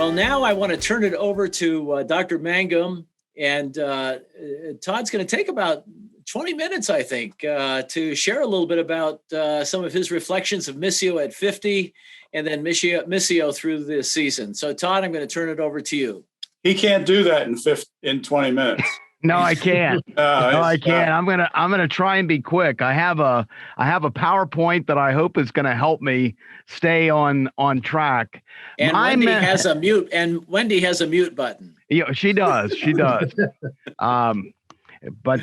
Well, now I want to turn it over to Dr. Mangum, and Todd's going to take about 20 minutes, I think, to share a little bit about some of his reflections of Missio at 50 and then Missio through the season. So, Todd, I'm going to turn it over to you. He can't do that in 20 minutes. No, I can't. No, I can't. I'm gonna try and be quick. I have a PowerPoint that I hope is going to help me stay on track. And Wendy has a mute button. Yeah, she does. She does. But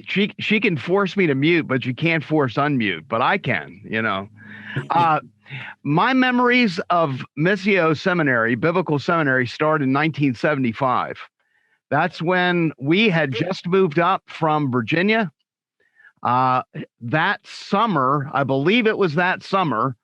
she can force me to mute, but you can't force unmute. But I can, My memories of Missio Seminary, Biblical Seminary, started in 1975. That's when we had just moved up from Virginia. That summer, I believe it was that summer,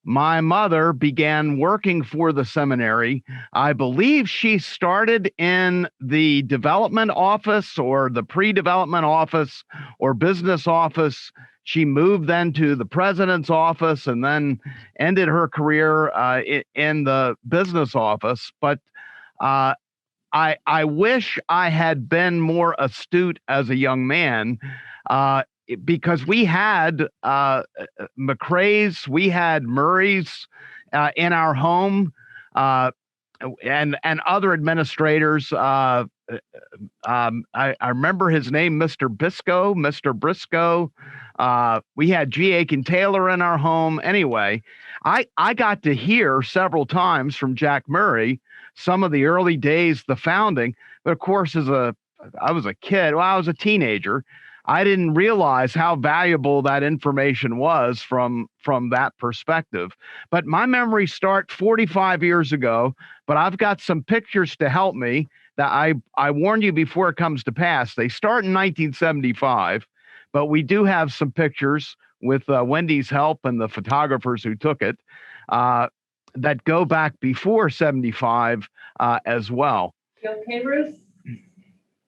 my mother began working for the seminary. I believe she started in the development office or the pre-development office or business office. She moved then to the president's office and then ended her career in the business office. But I wish I had been more astute as a young man, because we had McCrae's, we had Murray's in our home, and other administrators. I remember his name, Mr. Briscoe. We had G. Aiken Taylor in our home. Anyway, I got to hear several times from Jack Murray some of the early days, the founding. But of course, I was a kid. Well, I was a teenager. I didn't realize how valuable that information was from that perspective. But my memories start 45 years ago, but I've got some pictures to help me that I warned you before it comes to pass. They start in 1975, but we do have some pictures with Wendy's help and the photographers who took it that go back before 75 as well. You okay, Ruth?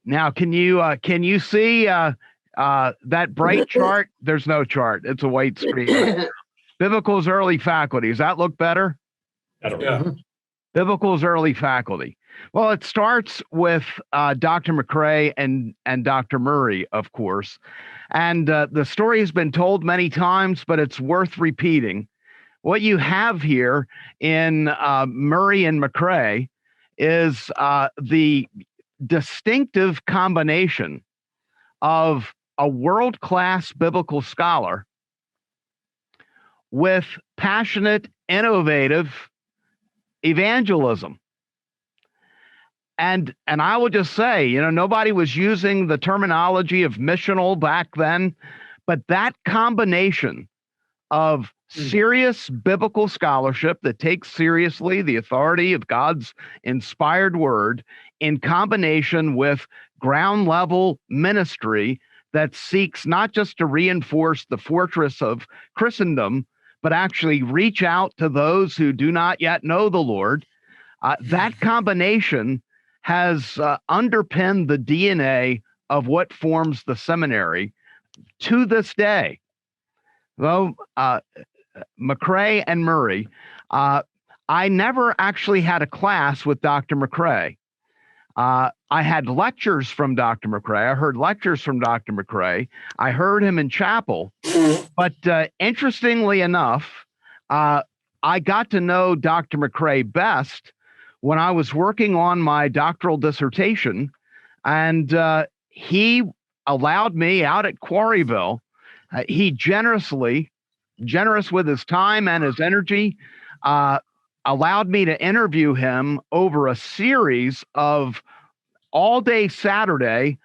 Now, can you see that bright chart? There's no chart. It's a white screen. Biblical's early faculty. Does that look better? Yeah. Biblical's early faculty. Well, it starts with Dr. McCrae and Dr. Murray, of course. And the story has been told many times, but it's worth repeating. What you have here in Murray and McCrae is the distinctive combination of a world-class biblical scholar with passionate, innovative evangelism. And I will just say, nobody was using the terminology of missional back then, but that combination of serious biblical scholarship that takes seriously the authority of God's inspired word in combination with ground level ministry that seeks not just to reinforce the fortress of Christendom, but actually reach out to those who do not yet know the Lord. That combination has underpinned the DNA of what forms the seminary to this day. Though McCrae and Murray, I never actually had a class with Dr. McCrae. I had lectures from Dr. McCrae. I heard lectures from Dr. McCrae. I heard him in chapel. But interestingly enough, I got to know Dr. McCrae best when I was working on my doctoral dissertation, and he allowed me out at Quarryville. He generous with his time and his energy, allowed me to interview him over a series of all-day Saturday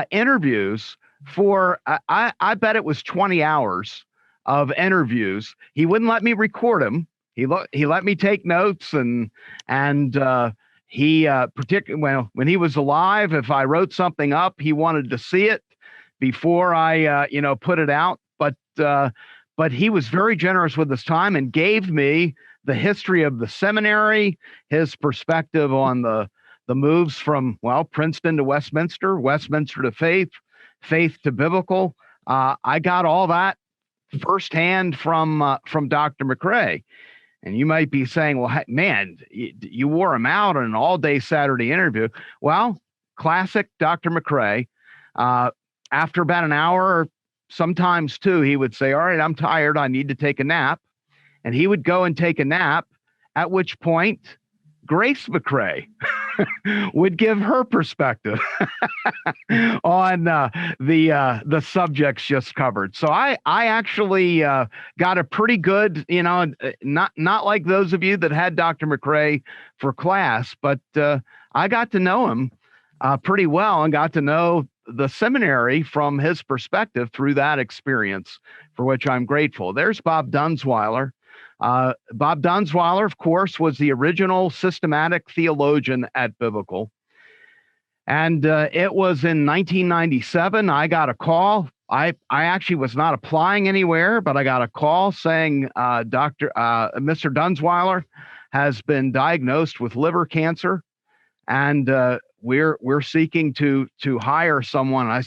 interviews for, I bet it was 20 hours of interviews. He wouldn't let me record them. He let me take notes, and he particularly when he was alive, if I wrote something up, he wanted to see it before I put it out. But he was very generous with his time and gave me the history of the seminary, his perspective on the moves from, Princeton to Westminster, Westminster to faith, faith to biblical. I got all that firsthand from Dr. McCrae. And you might be saying, well, man, you wore him out in an all-day Saturday interview. Well, classic Dr. McCrae. After about an hour, sometimes two, he would say, all right, I'm tired. I need to take a nap. And he would go and take a nap, at which point Grace McCrae would give her perspective on the subjects just covered. So I actually got a pretty good, not like those of you that had Dr. McCrae for class, but I got to know him pretty well and got to know the seminary from his perspective through that experience, for which I'm grateful. There's Bob Dunsweiler. Bob Dunsweiler, of course, was the original systematic theologian at Biblical. And it was in 1997, I got a call. I actually was not applying anywhere, but I got a call saying Mr. Dunsweiler has been diagnosed with liver cancer, and we're seeking to hire someone. I'm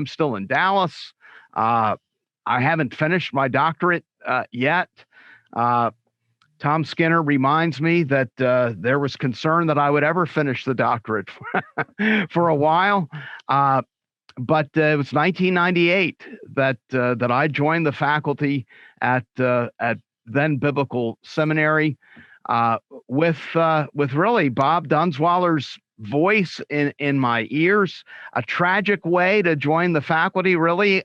still in Dallas. I haven't finished my doctorate yet. Tom Skinner reminds me that there was concern that I would ever finish the doctorate for a while. But it was 1998 that I joined the faculty at then Biblical Seminary with really Bob Dunsweiler's voice in my ears. A tragic way to join the faculty, really.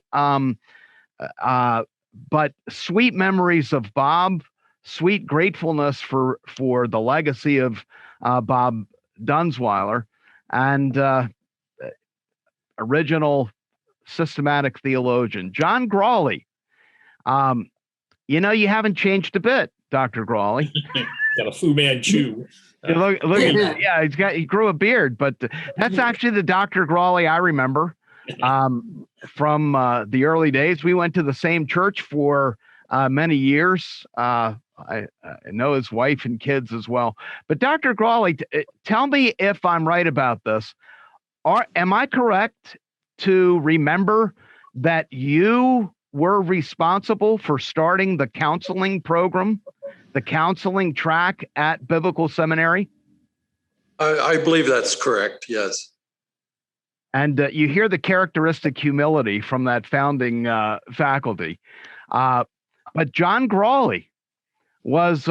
But sweet memories of Bob, sweet gratefulness for the legacy of Bob Dunsweiler, and original systematic theologian John Grawley. You haven't changed a bit, Dr. Grawley. Got a Fu Manchu. Look at him. Yeah, he grew a beard, but that's actually the Dr. Grawley I remember from the early days. We went to the same church for many years. I know his wife and kids as well. But Dr. Grawley, tell me if I'm right about this. Am I correct to remember that you were responsible for starting the counseling program, the counseling track at Biblical Seminary? I believe that's correct, yes. And you hear the characteristic humility from that founding faculty. But John Grawley was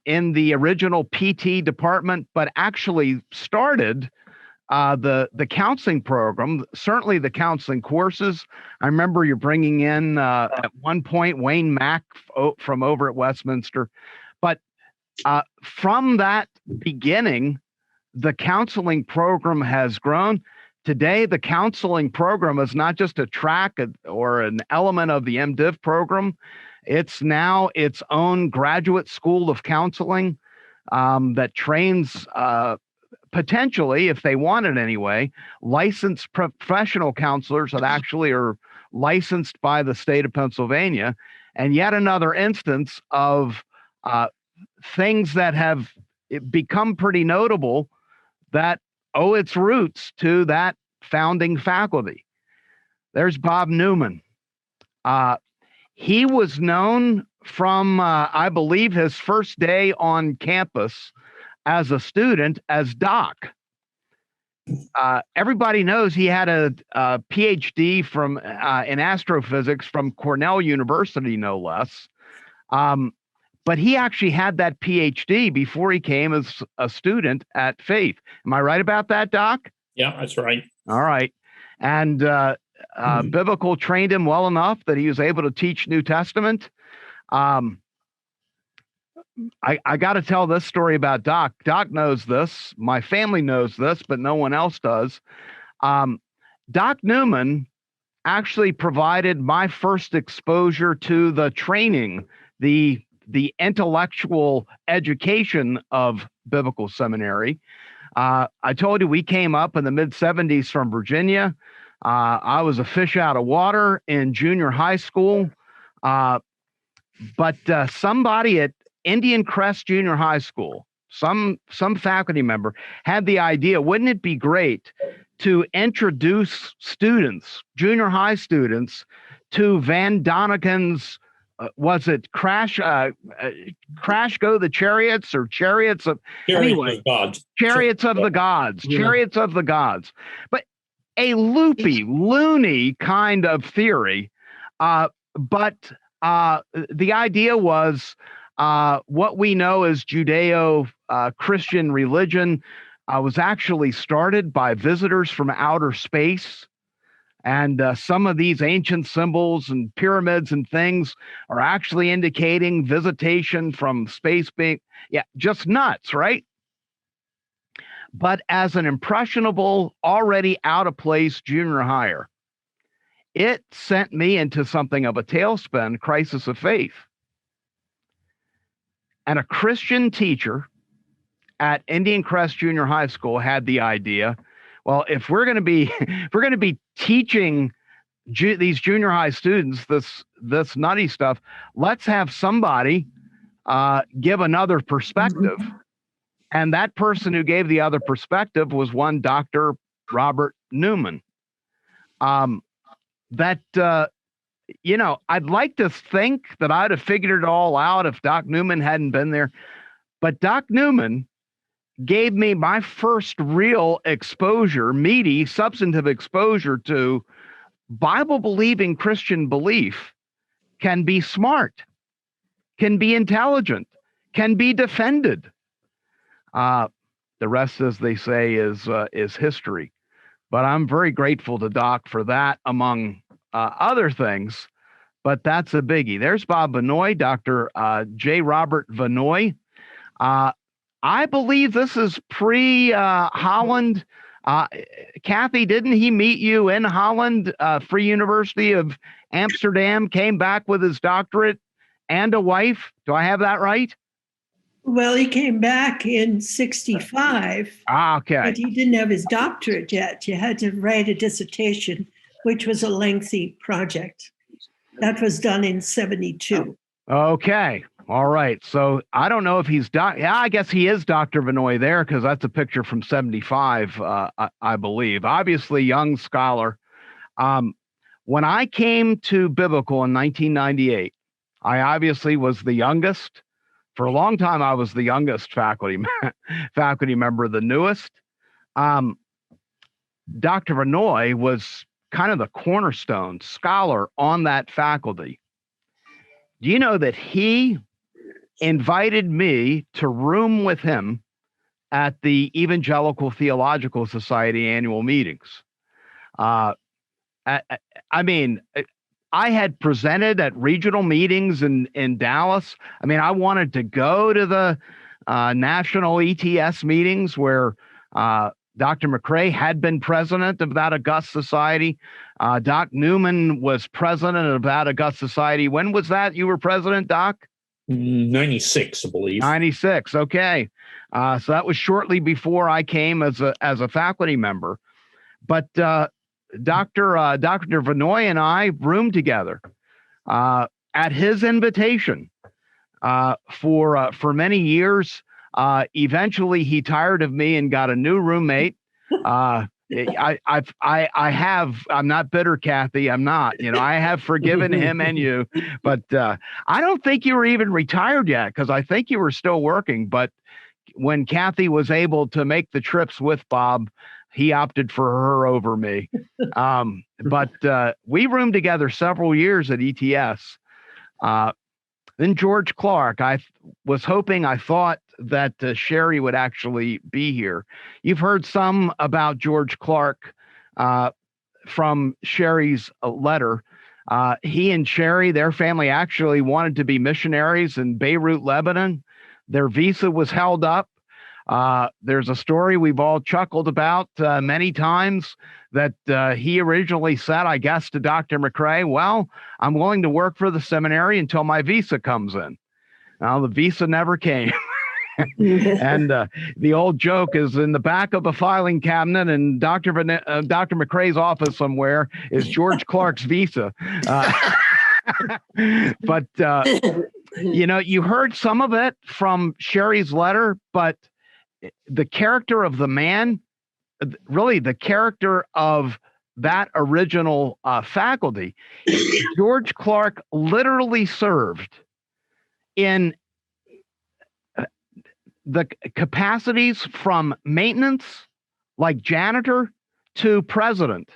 in the original PT department, but actually started the counseling program, certainly the counseling courses. I remember you're bringing in at one point Wayne Mack from over at Westminster. But from that beginning, the counseling program has grown. Today, the counseling program is not just a track or an element of the MDiv program. It's now its own graduate school of counseling that trains potentially, if they want it anyway, licensed professional counselors that actually are licensed by the state of Pennsylvania. And yet another instance of things that have become pretty notable that owe its roots to that founding faculty. There's Bob Newman. He was known from, I believe, his first day on campus as a student as Doc. Everybody knows he had a PhD from in astrophysics from Cornell University, no less. But he actually had that PhD before he came as a student at Faith. Am I right about that, Doc? Yeah, that's right. All right. And Biblical trained him well enough that he was able to teach New Testament. I got to tell this story about Doc. Doc knows this. My family knows this, but no one else does. Doc Newman actually provided my first exposure to the training, the intellectual education of Biblical Seminary. I told you we came up in the mid-'70s from Virginia. I was a fish out of water in junior high school. But somebody at Indian Crest Junior High School, some faculty member had the idea, wouldn't it be great to introduce students, junior high students, to Van Doniken's was it crash go the chariots or chariots of Chariots of gods. chariots of the gods, Yeah. chariots of the gods, but a loony kind of theory. But the idea was what we know as Judeo-Christian religion was actually started by visitors from outer space. And some of these ancient symbols and pyramids and things are actually indicating visitation from space being, just nuts, right? But as an impressionable, already out of place junior hire, it sent me into something of a tailspin, crisis of faith. And a Christian teacher at Indian Crest Junior High School had the idea, well, if we're going to be teaching these junior high students this nutty stuff, let's have somebody give another perspective. And that person who gave the other perspective was one Dr. Robert Newman. I'd like to think that I'd have figured it all out if Doc Newman hadn't been there. But Doc Newman gave me my first real exposure, meaty, substantive exposure to Bible-believing Christian belief can be smart, can be intelligent, can be defended. The rest, as they say, is history. But I'm very grateful to Doc for that, among other things. But that's a biggie. There's Bob Benoit, Dr. J. Robert Benoit. I believe this is pre-Holland. Kathy, didn't he meet you in Holland, Free University of Amsterdam, came back with his doctorate and a wife? Do I have that right? Well, he came back in 65. Okay. But he didn't have his doctorate yet. You had to write a dissertation, which was a lengthy project. That was done in 72. Okay. All right. So I don't know if he's I guess he is Dr. Benoit there, because that's a picture from 75, I believe. Obviously, young scholar. When I came to Biblical in 1998, I obviously was the youngest. For a long time, I was the youngest faculty member, the newest. Dr. Benoit was kind of the cornerstone scholar on that faculty. Do you know that he invited me to room with him at the Evangelical Theological Society annual meetings? I had presented at regional meetings in Dallas. I wanted to go to the national ETS meetings where Dr. McCrae had been president of that august society. Doc Newman was president of that august society. When was that you were president, Doc? 96, I believe. 96. Okay. So that was shortly before I came as a faculty member. But Dr. Benoit and I roomed together at his invitation for many years. Eventually, he tired of me and got a new roommate. I'm not bitter, Kathy. I'm not. I have forgiven him and you, but I don't think you were even retired yet, because I think you were still working. But when Kathy was able to make the trips with Bob, he opted for her over me. But we roomed together several years at ETS. Then George Clark. I thought that Sherry would actually be here. You've heard some about George Clark from Sherry's letter. He and Sherry, their family actually wanted to be missionaries in Beirut, Lebanon. Their visa was held up. There's a story we've all chuckled about many times that he originally said, I guess, to Dr. McCrae, well, I'm willing to work for the seminary until my visa comes in. Now, the visa never came. And the old joke is in the back of a filing cabinet in Dr. McCrae's office somewhere is George Clark's visa. But, you heard some of it from Sherry's letter, but the character of the man, really the character of that original faculty, George Clark literally served in the capacities from maintenance, like janitor, to president,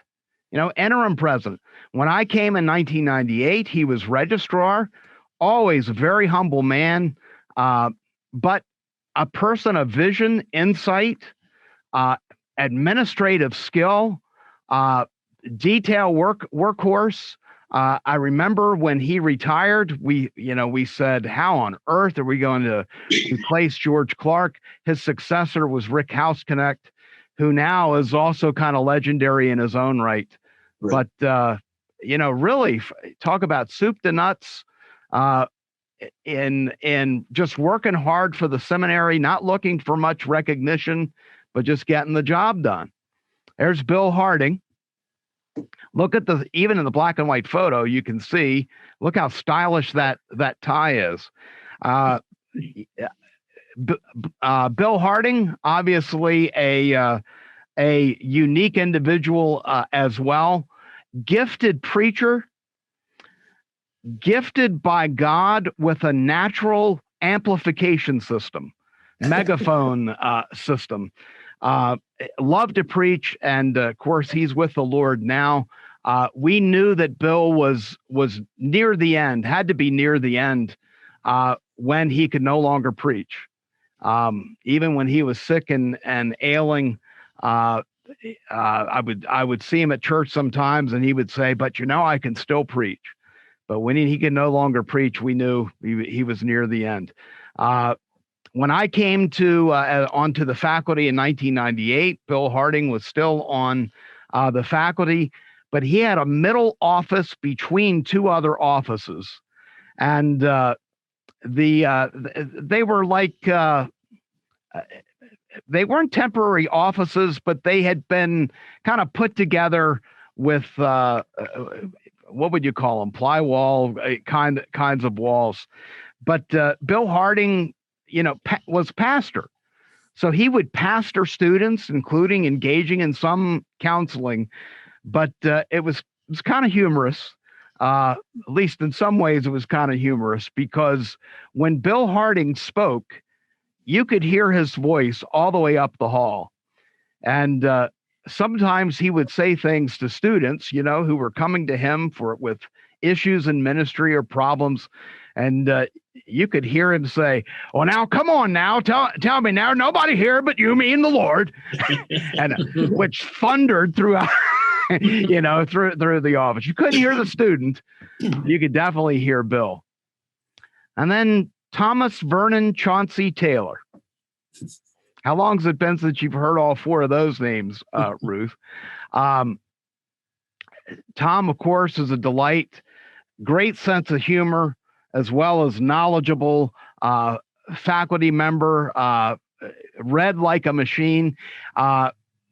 interim president. When I came in 1998, he was registrar, always a very humble man, but a person of vision, insight, administrative skill, detail workhorse. I remember when he retired, we said, how on earth are we going to replace George Clark? His successor was Rick Houseknecht, who now is also kind of legendary in his own right. But, really talk about soup to nuts, in just working hard for the seminary, not looking for much recognition, but just getting the job done. There's Bill Harding. Look at even in the black and white photo, you can see, look how stylish that tie is. Bill Harding, obviously a unique individual as well. Gifted preacher, gifted by God with a natural amplification system, megaphone system. Loved to preach, and of course he's with the Lord now. We knew that Bill was near the end, had to be near the end, when he could no longer preach. Even when he was sick and ailing, I would see him at church sometimes, and he would say, "But I can still preach." But when he could no longer preach, we knew he was near the end. When I came onto the faculty in 1998, Bill Harding was still on the faculty, but he had a middle office between two other offices, and they were like they weren't temporary offices, but they had been kind of put together with what would you call them? Plywall kinds of walls. But Bill Harding, was pastor. So he would pastor students, including engaging in some counseling, but it was kind of humorous. At least in some ways it was kind of humorous, because when Bill Harding spoke, you could hear his voice all the way up the hall. And sometimes he would say things to students, who were coming to him with issues in ministry or problems. And you could hear him say, "Well, now, come on now, tell me now, nobody here but you, me, and the Lord," and which thundered throughout, through the office. You couldn't hear the student. You could definitely hear Bill. And then Thomas Vernon Chauncey Taylor. How long has it been since you've heard all four of those names, Ruth? Tom, of course, is a delight. Great sense of humor, as well as knowledgeable faculty member, read like a machine.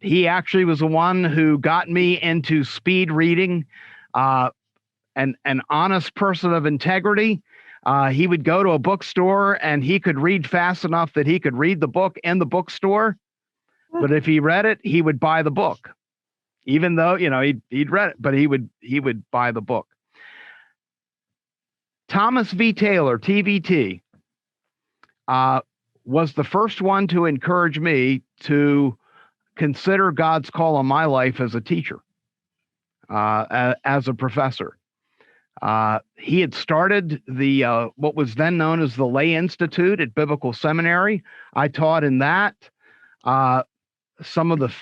He actually was the one who got me into speed reading, an honest person of integrity. He would go to a bookstore and he could read fast enough that he could read the book in the bookstore. But if he read it, he would buy the book, even though, he'd read it, but he would buy the book. Thomas V. Taylor, TVT, was the first one to encourage me to consider God's call on my life as a teacher, as a professor. He had started what was then known as the Lay Institute at Biblical Seminary. I taught in that. Some of the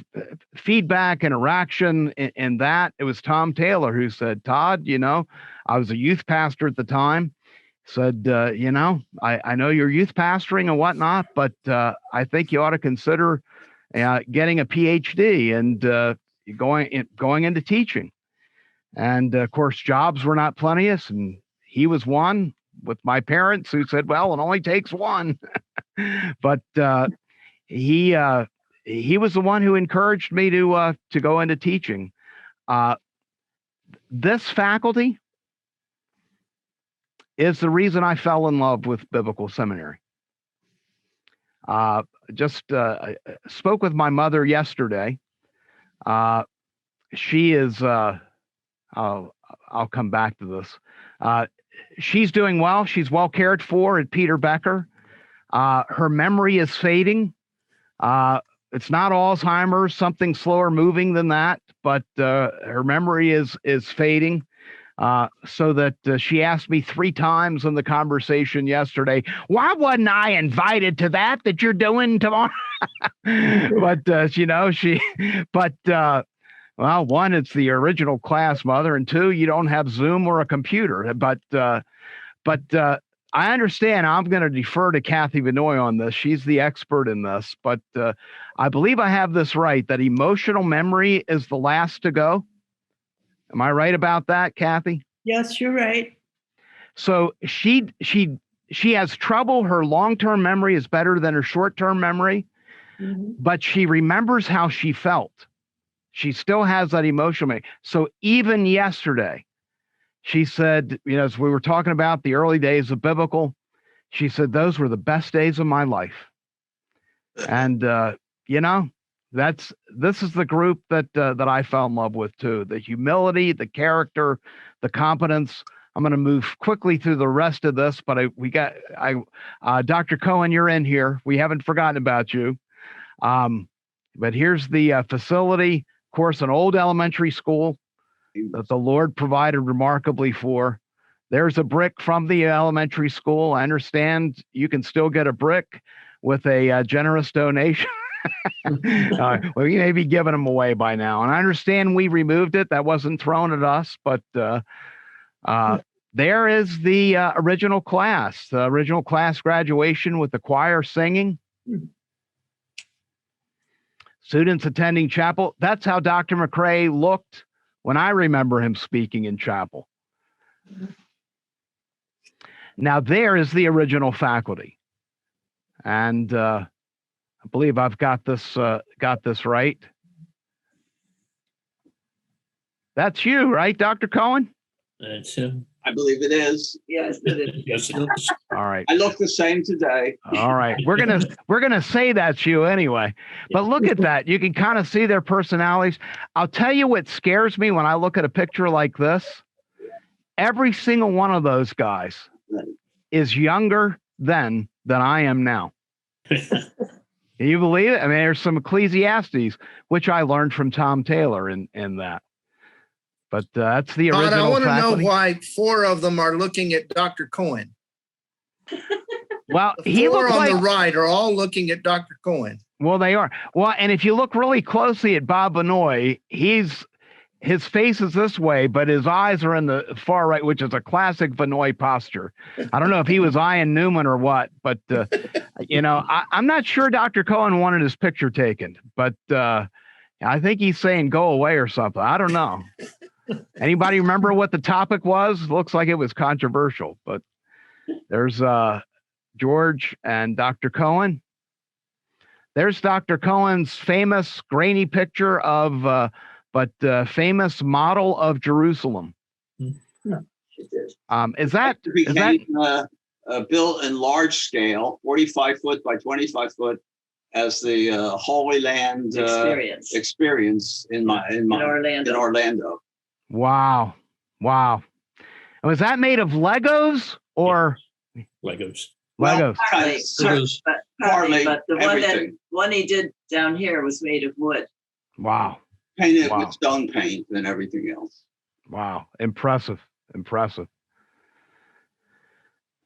feedback, interaction in that, it was Tom Taylor who said, "Todd, I was a youth pastor at the time, said, I know you're youth pastoring and whatnot, but I think you ought to consider getting a PhD and going into teaching." And of course, jobs were not plenteous, and he was one with my parents who said, "Well, it only takes one." But he was the one who encouraged me to go into teaching. This faculty is the reason I fell in love with Biblical Seminary. Just spoke with my mother yesterday. she is, I'll come back to this. She's doing well. She's well cared for at Peter Becker. Her memory is fading. It's not Alzheimer's, something slower moving than that, but her memory is fading. So that she asked me 3 times in the conversation yesterday, why wasn't I invited to that you're doing tomorrow? But, well, one, it's the original class, Mother, and 2, you don't have Zoom or a computer. But I understand. I'm going to defer to Kathy Benoit on this. She's the expert in this. But I believe I have this right, that emotional memory is the last to go. Am I right about that, Kathy? Yes, you're right. So she has trouble. Her long-term memory is better than her short-term memory, but she remembers how she felt. She still has that emotional memory. So even yesterday, she said, as we were talking about the early days of biblical, she said, those were the best days of my life. And, this is the group that I fell in love with too. The humility, the character, the competence. I'm going to move quickly through the rest of this, but Dr. Cohen, you're in here. We haven't forgotten about you. But here's the facility, of course, an old elementary school that the Lord provided remarkably for. There's a brick from the elementary school. I understand you can still get a brick with a generous donation. Well, you may be giving them away by now. And I understand we removed it. That wasn't thrown at us, but there is the original class graduation with the choir singing. Students attending chapel. That's how Dr. McCrae looked when I remember him speaking in chapel. Now there is the original faculty. And I believe I've got this right. That's you, right, Dr. Cohen? That's him. I believe it is. Yes, it is. Yes, it is. All right. I look the same today. All right. We're gonna say that's you anyway. But look at that. You can kind of see their personalities. I'll tell you what scares me when I look at a picture like this. Every single one of those guys is younger then than I am now. Can you believe it? I mean, there's some Ecclesiastes, which I learned from Tom Taylor in that. But that's the original I want to know faculty. why 4 of them are looking at Dr. Cohen. Well, The he 4 looked on like, the right are all looking at Dr. Cohen. well, they are. Well, and if you look really closely at Bob Benoit, his face is this way, but his eyes are in the far right, which is a classic Benoit posture. I don't know if he was eyeing Newman or what, but, I'm not sure Dr. Cohen wanted his picture taken, but I think he's saying go away or something. I don't know. Anybody remember what the topic was? Looks like it was controversial, but there's George and Dr. Cohen. There's Dr. Cohen's famous grainy picture of famous model of Jerusalem. Is that Built in large scale, 45 foot by 25 foot, as the Holy Land experience in Orlando. Wow. And was that made of Legos or Legos? Legos? Partly, but the one he did down here was made of wood. Wow. Painted with stone paint and everything else. Wow. Impressive.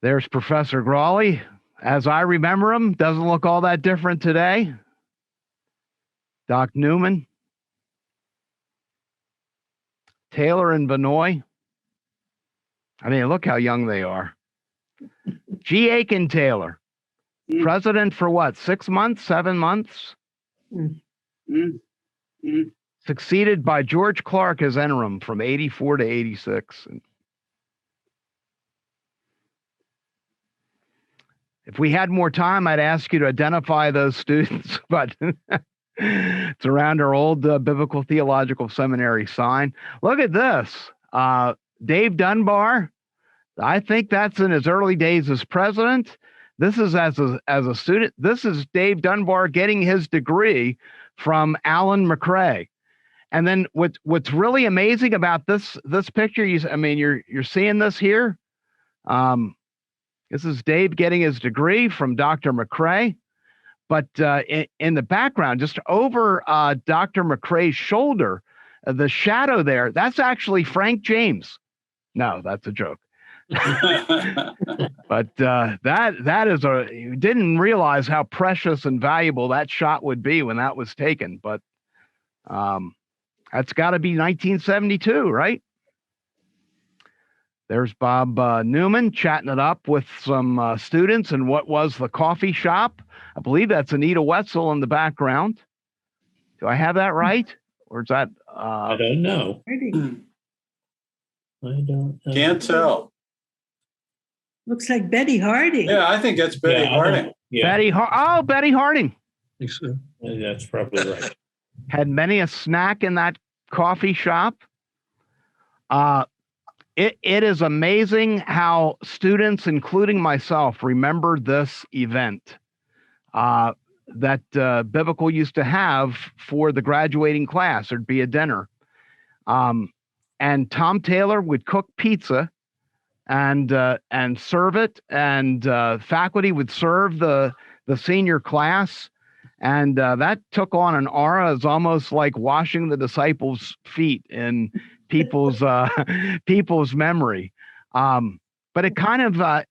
There's Professor Grawley. As I remember him, doesn't look all that different today. Doc Newman. Taylor and Benoit. I mean, look how young they are. G. Aiken Taylor. President for what, 6 months, 7 months? Succeeded by George Clark as interim from 84 to 86. If we had more time, I'd ask you to identify those students, but it's around our old Biblical Theological Seminary sign. Look at this. Dave Dunbar. I think that's in his early days as president. This is as a student. This is Dave Dunbar getting his degree from Alan McCrae. And then what's really amazing about this picture, you're seeing this here. This is Dave getting his degree from Dr. McCrae. But in the background, just over Dr. McCrae's shoulder, the shadow there, that's actually Frank James. No, that's a joke. But that is you didn't realize how precious and valuable that shot would be when that was taken. But that's got to be 1972, right? There's Bob Newman chatting it up with some students in what was the coffee shop. I believe that's Anita Wetzel in the background. Do I have that right? Or is that? I don't know. I don't know. Can't tell. Looks like Betty Harding. Yeah, I think that's Betty Harding. Yeah, Betty Harding. I think so. That's probably right. Had many a snack in that coffee shop. It is amazing how students, including myself, remember this event that Biblical used to have for the graduating class. There'd be a dinner. And Tom Taylor would cook pizza and serve it, and faculty would serve the senior class. And that took on an aura. It's almost like washing the disciples' feet in people's memory. But it kind of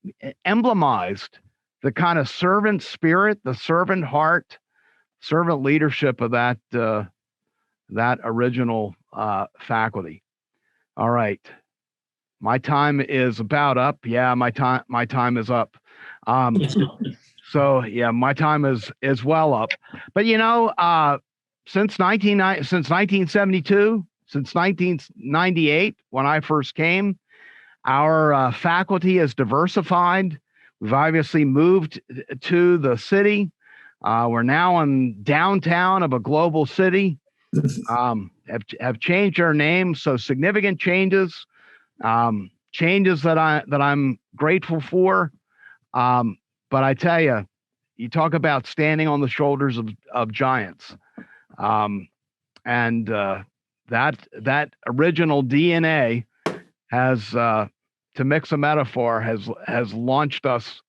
emblemized the kind of servant spirit, the servant heart, servant leadership of that original faculty. All right. My time is about up. Yeah, my time is up. So yeah, my time is well up. But since 1972, since 1998, when I first came, our faculty has diversified. We've obviously moved to the city. We're now in downtown of a global city. Have changed our name, so significant changes. Changes that I'm grateful for. But I tell you, you talk about standing on the shoulders of giants, and that original DNA has, to mix a metaphor, has launched us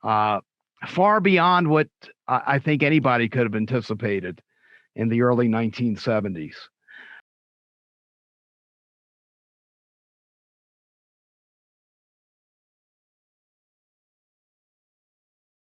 far beyond what I think anybody could have anticipated in the early 1970s.